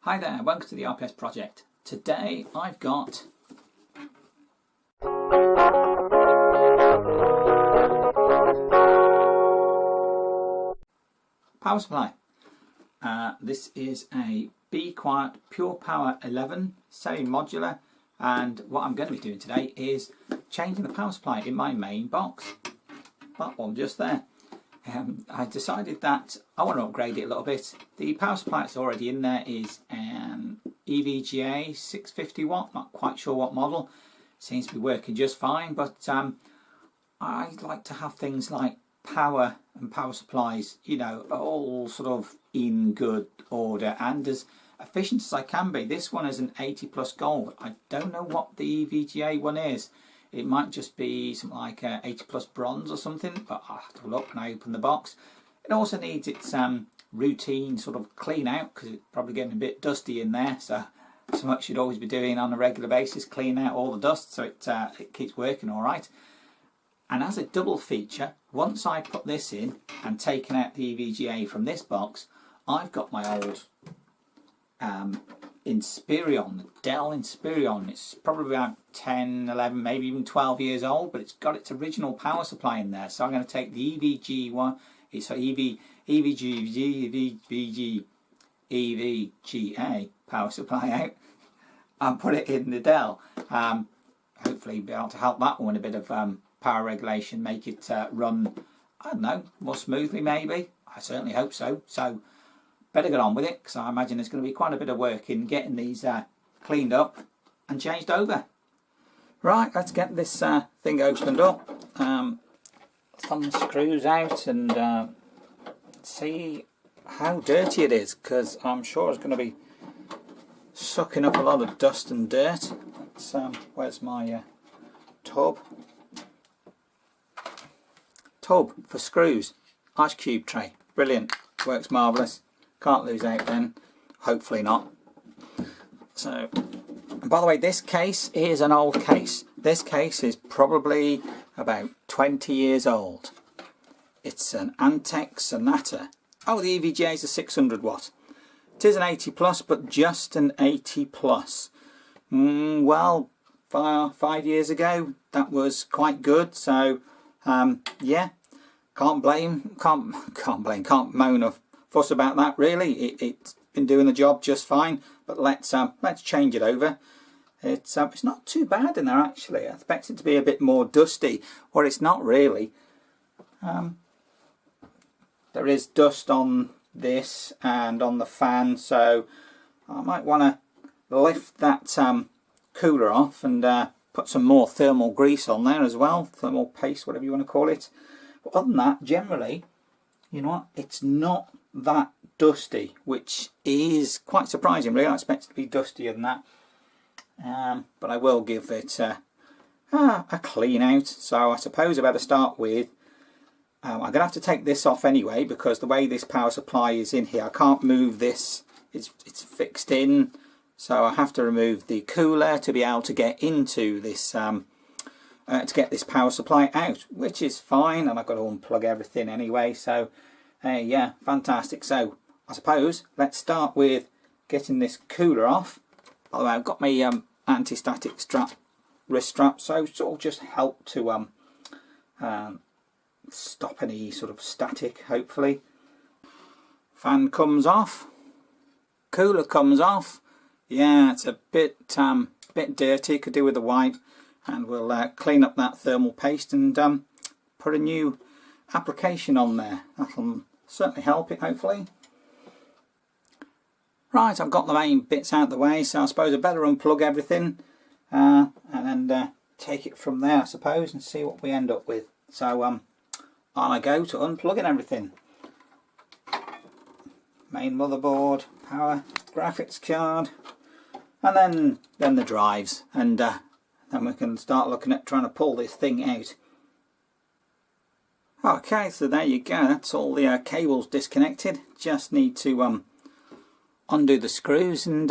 Hi there, welcome to the RPS project. Today I've got power supply. This is a Be Quiet Pure Power 11 semi-modular, and what I'm going to be doing today is changing the power supply in my main box. That one just there. I decided that I want to upgrade it a little bit. The power supply that's already in there is an EVGA 650 watt, not quite sure what model. Seems to be working just fine, but I like to have things like power and power supplies, you know, all sort of in good order and as efficient as I can be. This one is an 80 plus gold. I don't know what the EVGA one is. It might just be something like 80 plus bronze or something, but I'll have to look when I open the box. It also needs its routine sort of clean out, because it's probably getting a bit dusty in there, so something should always be doing on a regular basis, clean out all the dust so it keeps working all right. And as a double feature, once I put this in and taken out the EVGA from this box, I've got my old Inspiron, the Dell Inspiron. It's probably about 10, 11, maybe even 12 years old, but it's got its original power supply in there. So I'm going to take the EVGA power supply out and put it in the Dell. Hopefully be able to help that one a bit of power regulation, make it run, I don't know, more smoothly maybe. I certainly hope so. So better get on with it, because I imagine there's going to be quite a bit of work in getting these cleaned up and changed over. Right, let's get this thing opened up. Some screws out and see how dirty it is, because I'm sure it's going to be sucking up a lot of dust and dirt. Where's my tub? Tub for screws. Ice cube tray. Brilliant. Works marvellous. Can't lose out then, hopefully not. So, and by the way, this case is an old case. This case is probably about 20 years old. It's an Antec Sonata. Oh, the EVGA is a 600 watt. It is an 80 plus, but just an 80 plus. Well, 5 years ago that was quite good. So yeah, can't moan or fuss about that really. It's been doing the job just fine, but let's change it over. It's not too bad in there actually. I expect it to be a bit more dusty, or it's not really. There is dust on this and on the fan, so I might want to lift that cooler off and put some more thermal grease on there as well, thermal paste, whatever you want to call it. But other than that, generally, you know what, it's not that dusty, which is quite surprising really. I expect it to be dustier than that, but I will give it a clean out. So I suppose I better start with I'm going to have to take this off anyway, because the way this power supply is in here, I can't move this. It's fixed in, so I have to remove the cooler to be able to get into this to get this power supply out, which is fine, and I've got to unplug everything anyway. So yeah, fantastic. So I suppose let's start with getting this cooler off. By the way, I've got my anti-static wrist strap, so it'll just help to stop any sort of static, hopefully. Fan comes off, cooler comes off. Yeah, it's a bit dirty, could do with a wipe, and we'll clean up that thermal paste and put a new application on there. That'll certainly help it, hopefully. Right, I've got the main bits out of the way, so I suppose I better unplug everything and then take it from there, I suppose, and see what we end up with. So on I go to unplugging everything. Main motherboard, power, graphics card, and then the drives, and then we can start looking at trying to pull this thing out. Okay, so there you go, that's all the cables disconnected. Just need to undo the screws and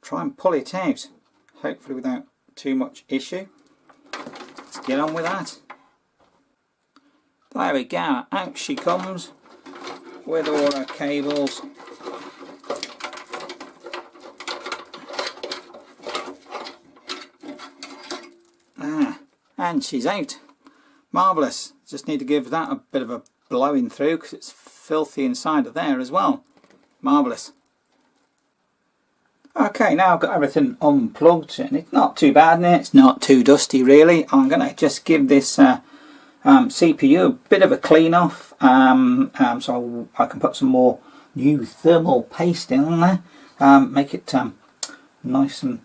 try and pull it out, hopefully without too much issue. Let's get on with that. There we go, out she comes with all her cables And she's out. Marvellous. Just need to give that a bit of a blowing through because it's filthy inside of there as well. Marvellous. Okay, now I've got everything unplugged and it's not too bad in it. It's not too dusty really. I'm going to just give this CPU a bit of a clean off so I can put some more new thermal paste in there. Make it nice and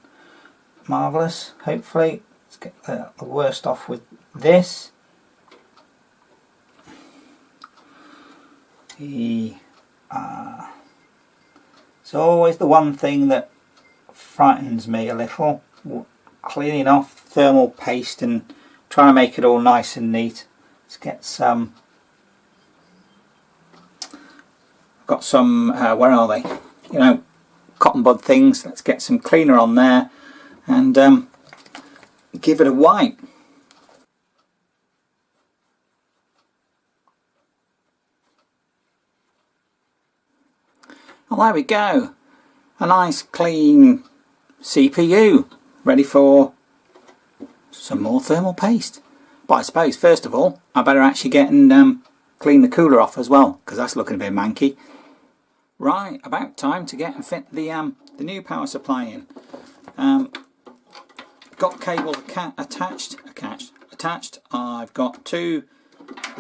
marvellous, hopefully. Let's get the worst off with this. It's always the one thing that frightens me a little, cleaning off thermal paste and trying to make it all nice and neat. Let's get some, got some, where are they? You know, cotton bud things. Let's get some cleaner on there and give it a wipe. Well, there we go. A nice clean CPU ready for some more thermal paste. But I suppose first of all I better actually get and clean the cooler off as well, because that's looking a bit manky. Right, about time to get and fit the new power supply in. Got cables attached. I've got the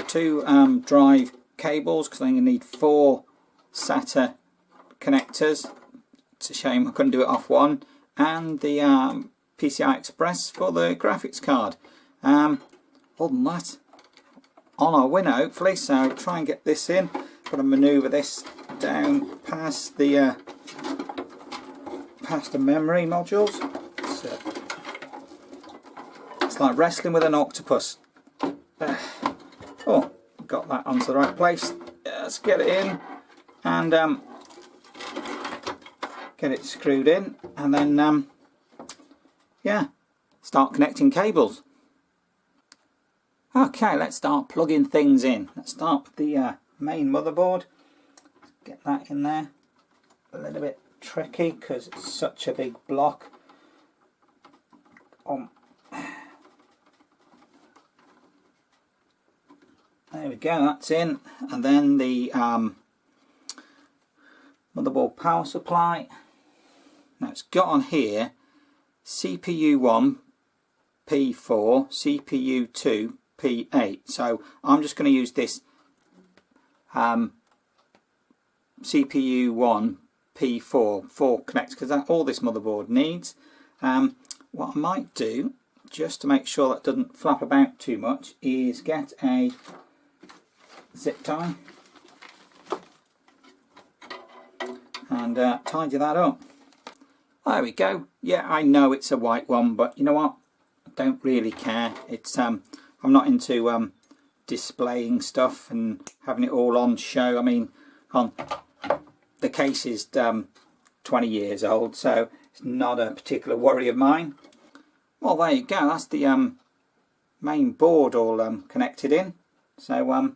two drive cables because I'm going to need 4 SATA connectors. It's a shame I couldn't do it off one, and the PCI Express for the graphics card. Other than that, on our winner hopefully. So try and get this in. Got to manoeuvre this down past the memory modules. So it's like wrestling with an octopus. Oh, got that onto the right place. Let's get it in and get it screwed in, and then yeah, start connecting cables. Okay, let's start plugging things in. Let's start with the main motherboard. Get that in there. A little bit tricky because it's such a big block. There we go, that's in. And then the motherboard power supply. Now it's got on here CPU 1 P4, CPU 2 P8. So I'm just going to use this CPU 1 P4 4 connectors because that's all this motherboard needs. What I might do, just to make sure that doesn't flap about too much, is get a zip tie and tidy that up. There we go. Yeah, I know it's a white one, but you know what? I don't really care. It's I'm not into displaying stuff and having it all on show. I mean, the case is 20 years old, so it's not a particular worry of mine. Well, there you go. That's the main board all connected in. So let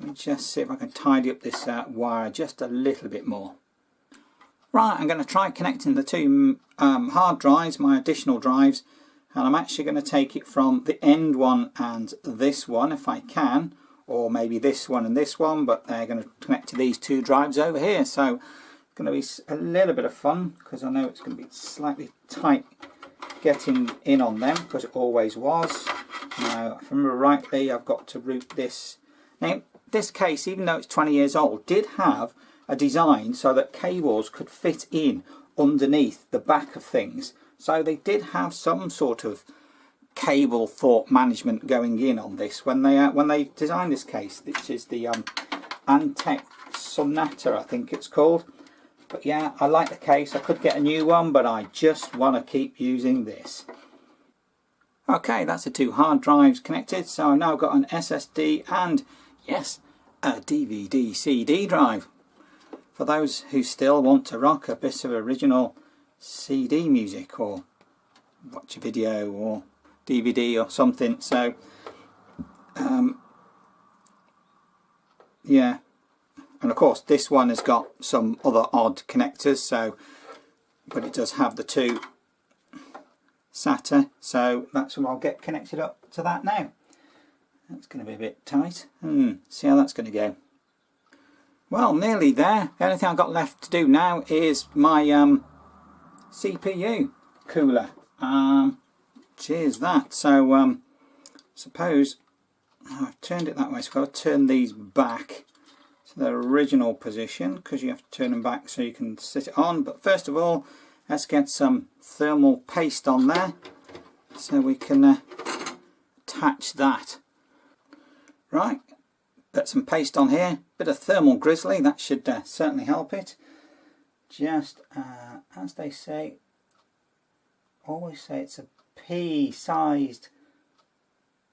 me just see if I can tidy up this wire just a little bit more. Right, I'm going to try connecting the two hard drives, my additional drives, and I'm actually going to take it from the end one and this one if I can, or maybe this one and this one, but they're going to connect to these two drives over here. So it's going to be a little bit of fun because I know it's going to be slightly tight getting in on them, because it always was. Now, if I remember rightly, I've got to route this. Now, this case, even though it's 20 years old, did have a design so that cables could fit in underneath the back of things. So they did have some sort of cable thought management going in on this when they designed this case, which is the Antec Sonata, I think it's called. But yeah, I like the case. I could get a new one, but I just want to keep using this. Okay, that's the two hard drives connected. So I've now got an SSD and, yes, a DVD CD drive. For those who still want to rock a bit of original CD music or watch a video or DVD or something. So yeah, and of course this one has got some other odd connectors, so but it does have the two SATA, so that's what I'll get connected up to that now. That's going to be a bit tight. See how that's going to go. Well, nearly there. The only thing I've got left to do now is my CPU cooler. Cheers that. So suppose I've turned it that way, so I've got to turn these back to their original position, because you have to turn them back so you can sit it on. But first of all, let's get some thermal paste on there so we can attach that. Right, put some paste on here, bit of thermal grizzly, that should certainly help it. Just as they say, always say it's a pea sized,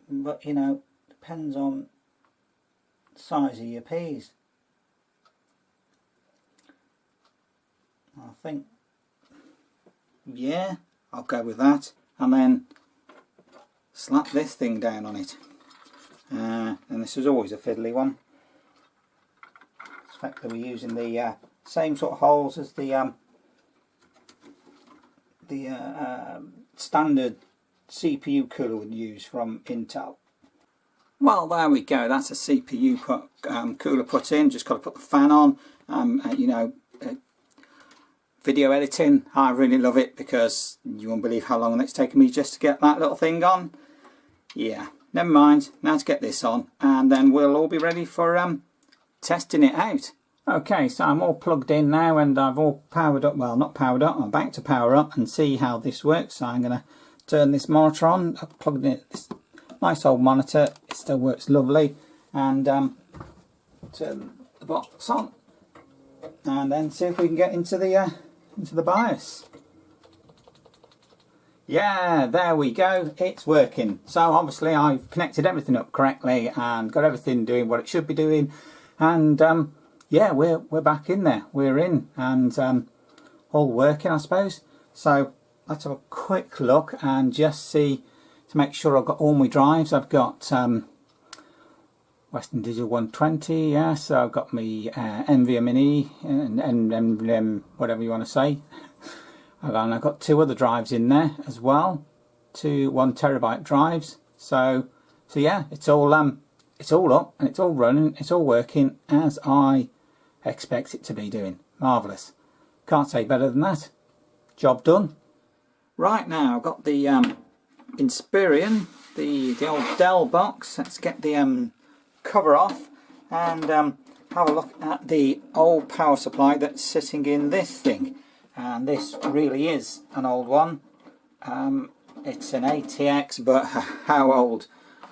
but you know, depends on the size of your peas. I think, yeah, I'll go with that, and then slap this thing down on it. And this is always a fiddly one. The fact that we're using the same sort of holes as the standard CPU cooler would use from Intel. Well, there we go. That's a CPU cooler put in. Just got to put the fan on. You know, video editing, I really love it, because you won't believe how long it's taken me just to get that little thing on. Yeah, never mind. Now to get this on, and then we'll all be ready for testing it out. Okay, so I'm all plugged in now, and I've all powered up. Well, not powered up. I'm about to power up and see how this works. So I'm going to turn this monitor on. I've plugged in this nice old monitor. It still works lovely. And turn the box on, and then see if we can get into the BIOS. Yeah, there we go, it's working. So obviously I've connected everything up correctly and got everything doing what it should be doing, and yeah, we're back in there, we're in, and all working, I suppose. So let's have a quick look and just see, to make sure I've got all my drives. I've got Western Digital 120, yeah, so I've got my NVMe and whatever you want to say. And I've got 2 other drives in there as well, 2 1TB drives. So yeah, it's all up and it's all running, it's all working as I expect it to be doing. Marvellous. Can't say better than that. Job done. Right, now I've got the Inspiron, the old Dell box. Let's get the cover off and have a look at the old power supply that's sitting in this thing. And this really is an old one. It's an ATX, but how old?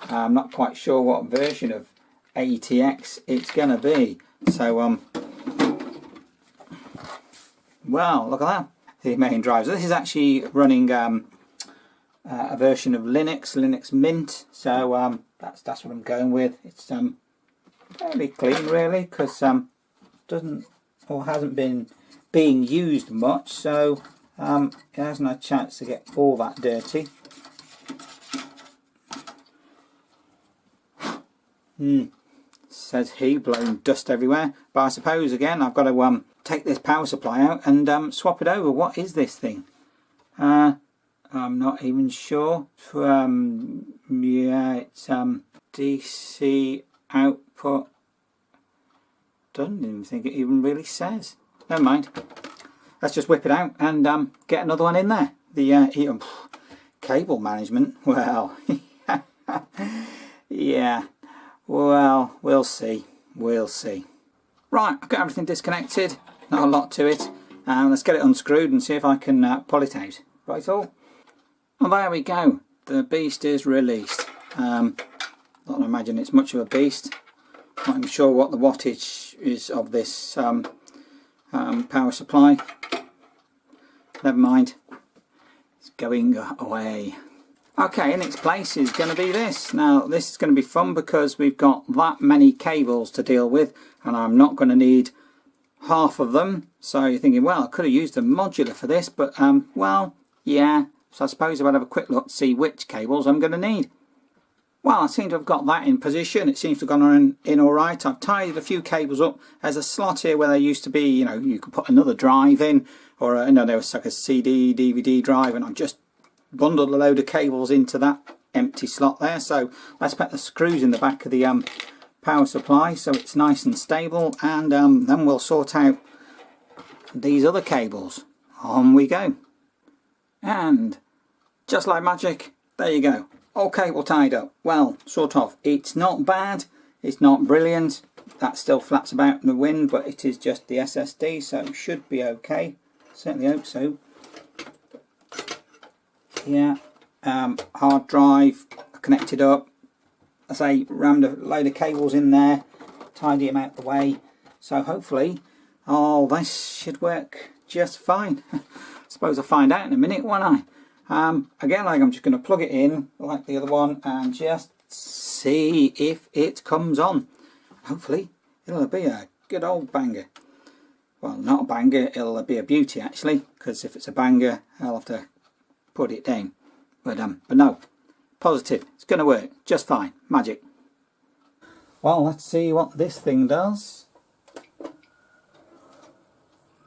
I'm not quite sure what version of ATX it's going to be. So, well, look at that. The main drives. This is actually running a version of Linux Mint. So that's what I'm going with. It's fairly clean, really, because doesn't or hasn't been being used much, so it hasn't had a chance to get all that dirty. Says he, blowing dust everywhere. But I suppose again I've got to take this power supply out and swap it over. What is this thing? I'm not even sure. Yeah, it's DC output. Don't even think it even really says. Never mind. Let's just whip it out and get another one in there. The cable management. Well, yeah. Well, we'll see. We'll see. Right, I've got everything disconnected. Not a lot to it. Let's get it unscrewed and see if I can pull it out. Right, all. Well, there we go. The beast is released. I don't imagine it's much of a beast. Not even sure what the wattage is of this power supply. Never mind, it's going away. Okay, in its place is going to be this. Now this is going to be fun because we've got that many cables to deal with, and I'm not going to need half of them. So you're thinking, well, I could have used a modular for this, but well, yeah, so I suppose I would have a quick look to see which cables I'm going to need. Well, I seem to have got that in position. It seems to have gone in all right. I've tied a few cables up. There's a slot here where there used to be, you know, you could put another drive in, or you know, there was like a CD, DVD drive, and I've just bundled a load of cables into that empty slot there. So let's put the screws in the back of the power supply so it's nice and stable, and then we'll sort out these other cables. On we go. And just like magic, there you go, all cable tied up. Well, sort of. It's not bad, it's not brilliant, that still flaps about in the wind, but it is just the SSD, so it should be okay. Certainly hope so. Yeah, hard drive connected up. I say rammed a load of cables in there, tidy them out of the way, so hopefully all this should work just fine. I suppose I'll find out in a minute, won't I? Again, I'm just going to plug it in like the other one and just see if it comes on. Hopefully it'll be a good old banger. Well, not a banger, it'll be a beauty actually, because if it's a banger I'll have to put it down. But no, positive, it's going to work just fine. Magic. Well, let's see what this thing does.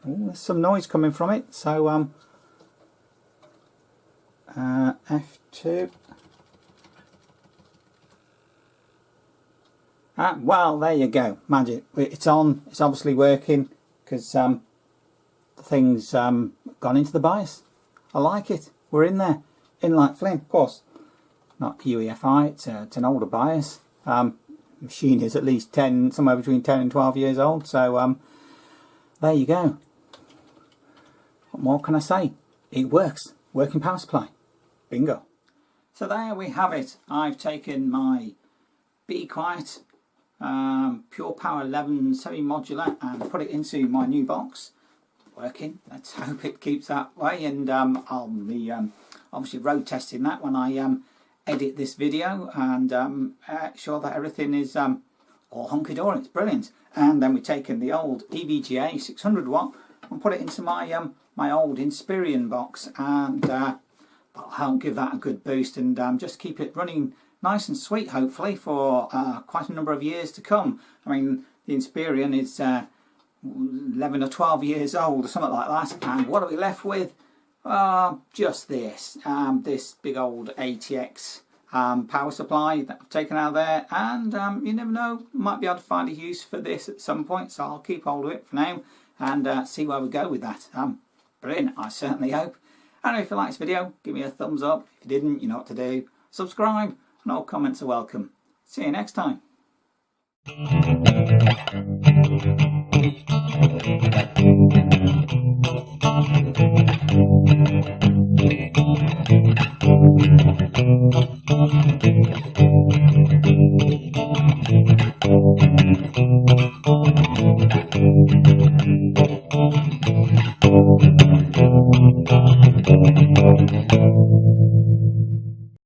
Ooh, there's some noise coming from it, so F2. Well, there you go, magic. It's on, it's obviously working, because the thing's gone into the BIOS. I like it, we're in there, in like flame. Of course, not UEFI, it's an older BIOS. Machine is at least 10, somewhere between 10 and 12 years old, so there you go. What more can I say? It works. Working power supply. Bingo. So there we have it. I've taken my Be Quiet Pure Power 11 semi-modular and put it into my new box. Working. Let's hope it keeps that way, and I'll be obviously road testing that when I edit this video, and sure that everything is all hunky-dory. It's brilliant. And then we've taken the old EVGA 600 watt and put it into my my old Inspiron box, and I'll give that a good boost and just keep it running nice and sweet, hopefully for quite a number of years to come. I mean, the Inspiron is 11 or 12 years old or something like that, and what are we left with? Just this this big old ATX power supply that I've taken out of there, and you never know, might be able to find a use for this at some point, so I'll keep hold of it for now and see where we go with that. Brilliant, I certainly hope. Anyway, if you liked this video, give me a thumbs up. If you didn't, you know what to do. Subscribe, and all comments are welcome. See you next time.